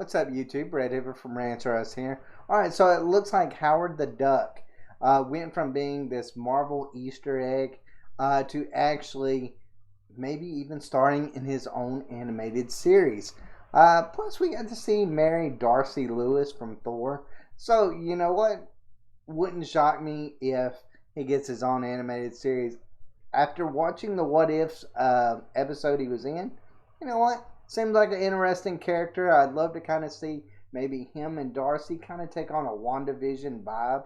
What's up, YouTube? Brad Hoover from Rants here. Alright, so it looks like Howard the Duck went from being this Marvel Easter egg to actually maybe even starring in his own animated series. Plus, we got to see Mary Darcy Lewis from Thor. So, you know what? Wouldn't shock me if he gets his own animated series. After watching the What Ifs episode he was in, you know what? Seems like an interesting character. I'd love to kind of see maybe him and Darcy kind of take on a WandaVision vibe.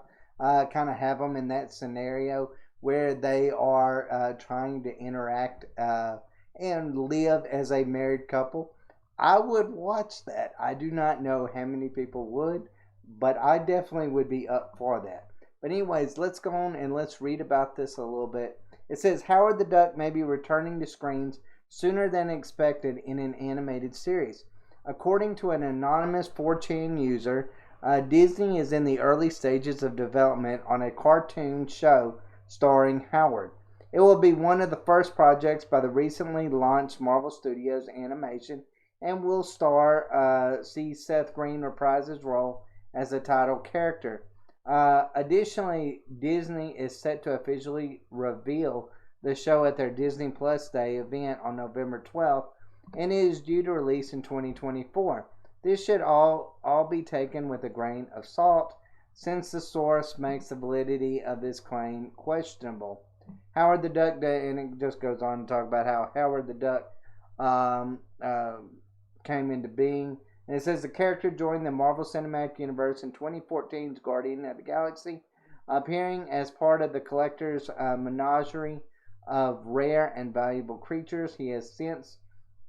Kind of have them in that scenario where they are trying to interact and live as a married couple. I would watch that. I do not know how many people would, but I definitely would be up for that. But anyways, let's go on and let's read about this a little bit. It says Howard the Duck may be returning to screens sooner than expected in an animated series. According to an anonymous 4chan user, Disney is in the early stages of development on a cartoon show starring Howard. It will be one of the first projects by the recently launched Marvel Studios animation and will see Seth Green reprise his role as the title character. Additionally, Disney is set to officially reveal the show at their Disney Plus Day event on November 12th, and it is due to release in 2024. This should all be taken with a grain of salt, since the source makes the validity of this claim questionable. Howard the Duck, and it just goes on to talk about how Howard the Duck came into being. And it says the character joined the Marvel Cinematic Universe in 2014's Guardian of the Galaxy, appearing as part of the collector's menagerie of rare and valuable creatures. He has since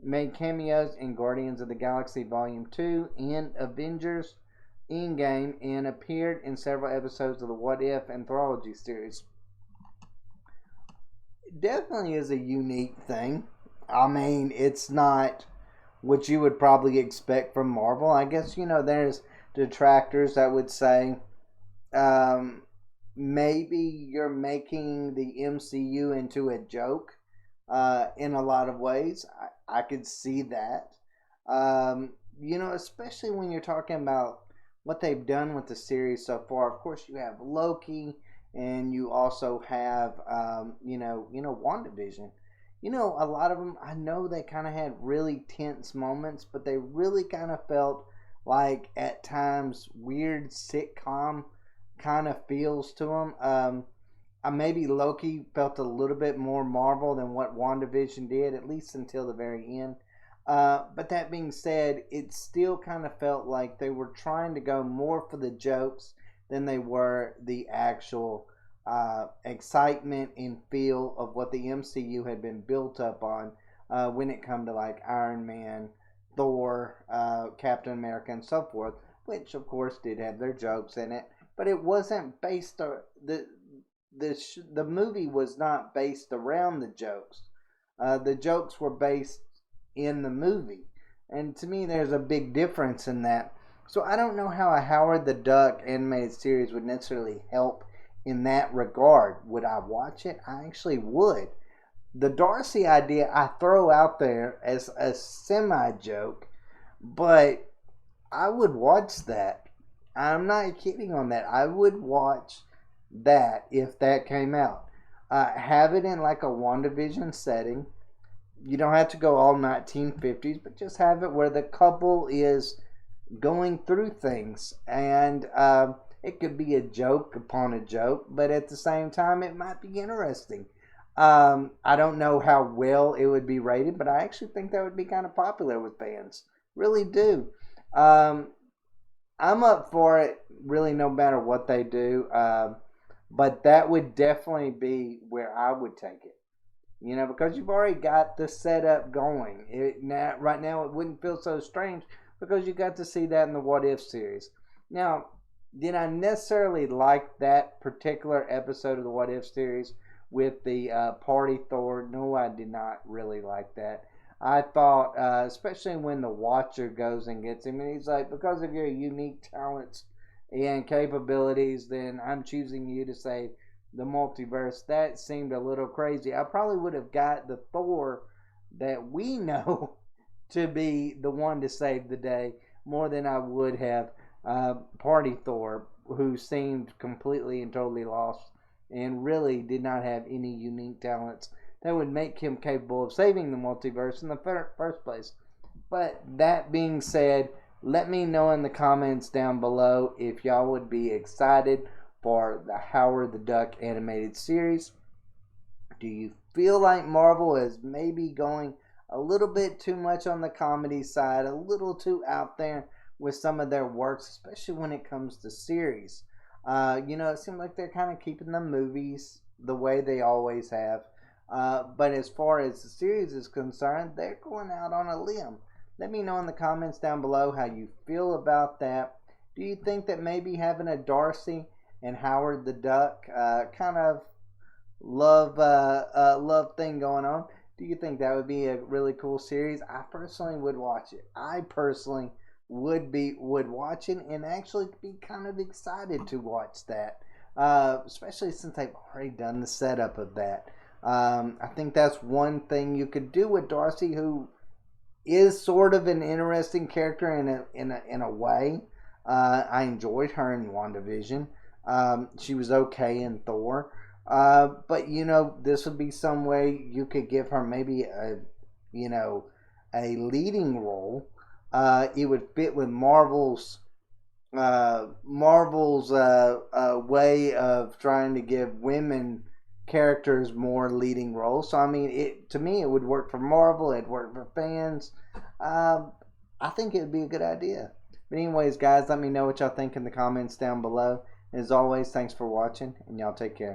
made cameos in Guardians of the Galaxy Volume 2 and Avengers Endgame, and appeared in several episodes of the What If anthology series. Definitely is a unique thing. I mean, it's not what you would probably expect from Marvel. I guess, there's detractors that would say maybe you're making the MCU into a joke in a lot of ways. I could see that. Especially when you're talking about what they've done with the series so far. Of course, you have Loki, and you also have, WandaVision. A lot of them, I know they kind of had really tense moments, but they really kind of felt like, at times, weird sitcom kind of feels to them. Maybe Loki felt a little bit more Marvel than what WandaVision did, at least until the very end. But that being said, it still kind of felt like they were trying to go more for the jokes than they were the actual excitement and feel of what the MCU had been built up on when it come to like Iron Man, Thor, Captain America, and so forth, which of course did have their jokes in it, but it wasn't based on the movie was not based around the jokes. The jokes were based in the movie, and to me, there's a big difference in that. So I don't know how a Howard the Duck animated series would necessarily help in that regard. Would I watch it? I actually would. The Darcy idea I throw out there as a semi-joke, but I would watch that. I'm not kidding on that. I would watch that if that came out. Have it in like a WandaVision setting. You don't have to go all 1950s, but just have it where the couple is going through things, and it could be a joke upon a joke, but at the same time, it might be interesting. I don't know how well it would be rated, but I actually think that would be kind of popular with fans. Really do. I'm up for it, really, no matter what they do. But that would definitely be where I would take it. Because you've already got the setup going. Right now, it wouldn't feel so strange because you got to see that in the What If series. Now, did I necessarily like that particular episode of the What If series with the party Thor? No, I did not really like that. I thought, especially when the Watcher goes and gets him, and he's like, because of your unique talents and capabilities, then I'm choosing you to save the multiverse. That seemed a little crazy. I probably would have got the Thor that we know to be the one to save the day more than I would have Party Thor, who seemed completely and totally lost and really did not have any unique talents that would make him capable of saving the multiverse in the first place. But that being said, let me know in the comments down below if y'all would be excited for the Howard the Duck animated series. Do you feel like Marvel is maybe going a little bit too much on the comedy side, a little too out there with some of their works, especially when it comes to series? It seems like they're kind of keeping the movies the way they always have. But as far as the series is concerned, they're going out on a limb. Let me know in the comments down below how you feel about that. Do you think that maybe having a Darcy and Howard the Duck kind of love thing going on? Do you think that would be a really cool series? I personally would watch it. I personally would watch it and actually be kind of excited to watch that, especially since they've already done the setup of that. I think that's one thing you could do with Darcy, who is sort of an interesting character in a way. I enjoyed her in WandaVision. She was okay in Thor. But this would be some way you could give her maybe a leading role. It would fit with Marvel's way of trying to give women characters more leading roles. So I mean, to me, it would work for Marvel. It'd work for fans. I think it would be a good idea. But anyways, guys, let me know what y'all think in the comments down below. As always, thanks for watching, and y'all take care.